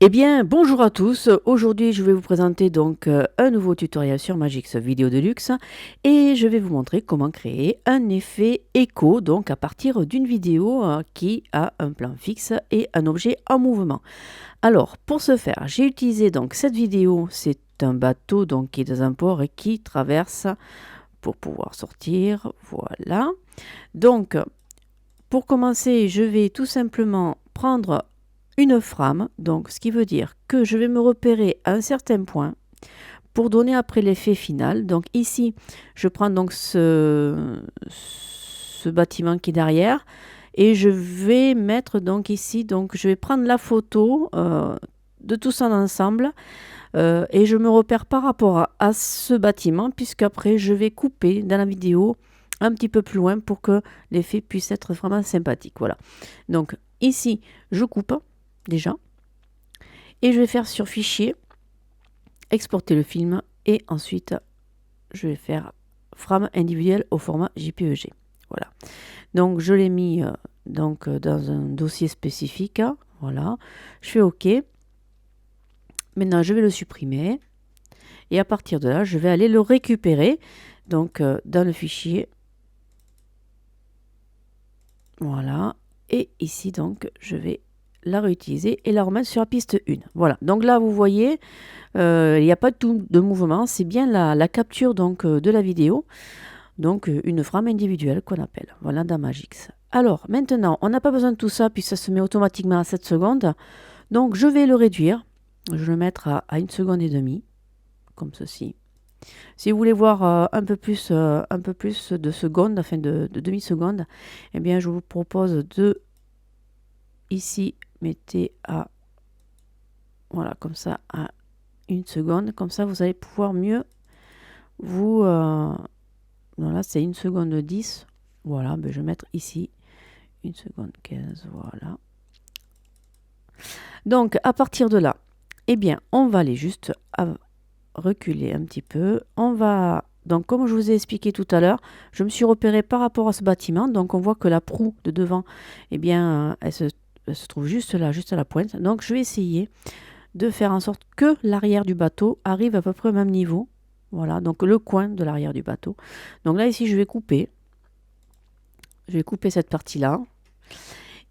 Eh bien, bonjour à tous. Aujourd'hui, je vais vous présenter donc un nouveau tutoriel sur Magix Vidéo Deluxe et je vais vous montrer comment créer un effet écho donc à partir d'une vidéo qui a un plan fixe et un objet en mouvement. Alors, pour ce faire, j'ai utilisé donc cette vidéo. C'est un bateau donc qui est dans un port et qui traverse pour pouvoir sortir. Voilà. Donc, pour commencer, je vais tout simplement prendre une frame, donc ce qui veut dire que je vais me repérer à un certain point pour donner après l'effet final. Donc ici, je prends donc ce bâtiment qui est derrière et je vais mettre donc ici, donc je vais prendre la photo de tout ça ensemble et je me repère par rapport à ce bâtiment puisqu'après je vais couper dans la vidéo un petit peu plus loin pour que l'effet puisse être vraiment sympathique. Voilà. Donc ici, je coupe déjà et je vais faire sur fichier, exporter le film et ensuite je vais faire frame individuelle au format JPEG. Voilà. Donc je l'ai mis donc dans un dossier spécifique. Voilà. Je fais OK. Maintenant je vais le supprimer et à partir de là je vais aller le récupérer donc dans le fichier. Voilà. Et ici donc je vais la réutiliser et la remettre sur la piste 1. Voilà, donc là vous voyez, il n'y a pas de mouvement, c'est bien la capture donc, de la vidéo, donc une frame individuelle qu'on appelle, voilà dans Magix. Alors maintenant, on n'a pas besoin de tout ça puis ça se met automatiquement à 7 secondes, donc je vais le réduire, je vais le mettre à 1 seconde et demie, comme ceci. Si vous voulez voir un peu plus de secondes, enfin de demi-secondes, eh bien je vous propose de ici mettez à, voilà, comme ça, à 1 seconde. Comme ça, vous allez pouvoir mieux vous... voilà, c'est 1 seconde 10. Voilà, ben, je vais mettre ici 1 seconde 15. Voilà. Donc, à partir de là, eh bien, on va aller juste reculer un petit peu. On va... Donc, comme je vous ai expliqué tout à l'heure, je me suis repéré par rapport à ce bâtiment. Donc, on voit que la proue de devant, eh bien, elle se trouve juste là, juste à la pointe. Donc, je vais essayer de faire en sorte que l'arrière du bateau arrive à peu près au même niveau. Voilà, donc le coin de l'arrière du bateau. Donc là, ici, je vais couper. Je vais couper cette partie-là.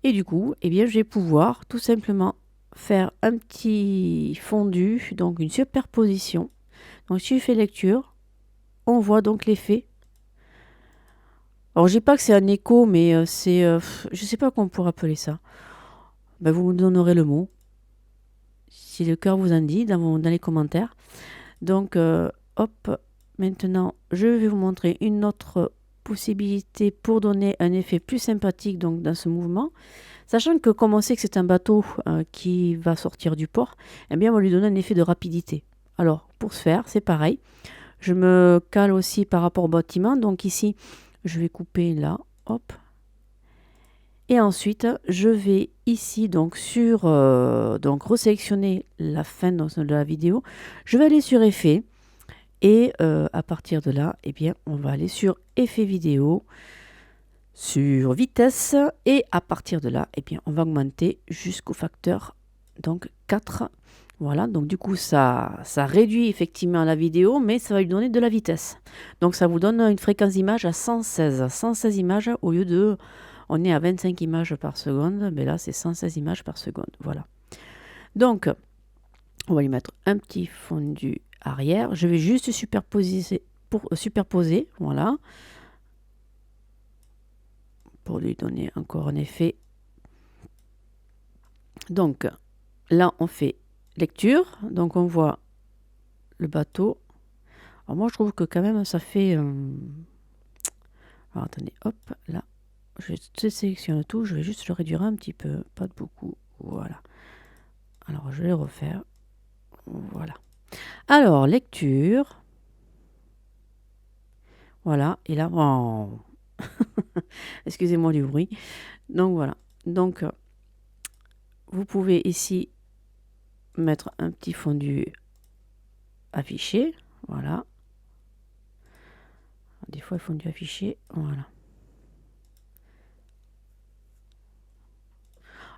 Et du coup, eh bien, je vais pouvoir tout simplement faire un petit fondu, donc une superposition. Donc si je fais lecture, on voit donc l'effet. Alors, je dis pas que c'est un écho, mais c'est... je sais pas comment on pourrait appeler ça. Ben, vous me donnerez le mot. Si le cœur vous en dit, dans les commentaires. Donc, hop, maintenant, je vais vous montrer une autre possibilité pour donner un effet plus sympathique donc, dans ce mouvement. Sachant que comme on sait que c'est un bateau qui va sortir du port, eh bien, on va lui donner un effet de rapidité. Alors, pour ce faire, c'est pareil. Je me cale aussi par rapport au bâtiment. Donc ici, je vais couper là, hop. Et ensuite, je vais ici, donc, sur, donc, resélectionner la fin de la vidéo. Je vais aller sur Effet. Et à partir de là, eh bien, on va aller sur Effet vidéo, sur Vitesse. Et à partir de là, eh bien, on va augmenter jusqu'au facteur donc 4. Voilà, donc du coup, ça réduit effectivement la vidéo, mais ça va lui donner de la vitesse. Donc, ça vous donne une fréquence d'image à 116. 116 images au lieu de... On est à 25 images par seconde, mais là, c'est 116 images par seconde. Voilà. Donc, on va lui mettre un petit fondu arrière. Je vais juste superposer, voilà, pour lui donner encore un effet. Donc, là, on fait lecture. Donc, on voit le bateau. Alors, moi, je trouve que quand même, ça fait... Alors, attendez, hop, là. Je sélectionne tout. Je vais juste le réduire un petit peu, pas de beaucoup. Voilà. Alors, je vais le refaire. Voilà. Alors, lecture. Voilà. Et là, oh. Excusez-moi du bruit. Donc, voilà. Donc, vous pouvez ici mettre un petit fondu affiché. Voilà. Des fois, il fondu affiché. Voilà.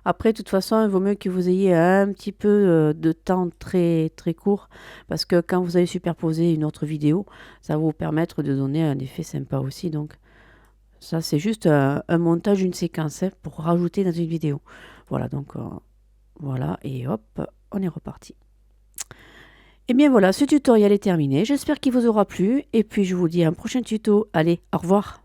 Après, de toute façon, il vaut mieux que vous ayez un petit peu de temps très très court parce que quand vous allez superposer une autre vidéo, ça va vous permettre de donner un effet sympa aussi. Donc, ça, c'est juste un montage, une séquence pour rajouter dans une vidéo. Voilà, donc voilà, et hop, on est reparti. Et bien voilà, ce tutoriel est terminé. J'espère qu'il vous aura plu. Et puis, je vous dis à un prochain tuto. Allez, au revoir.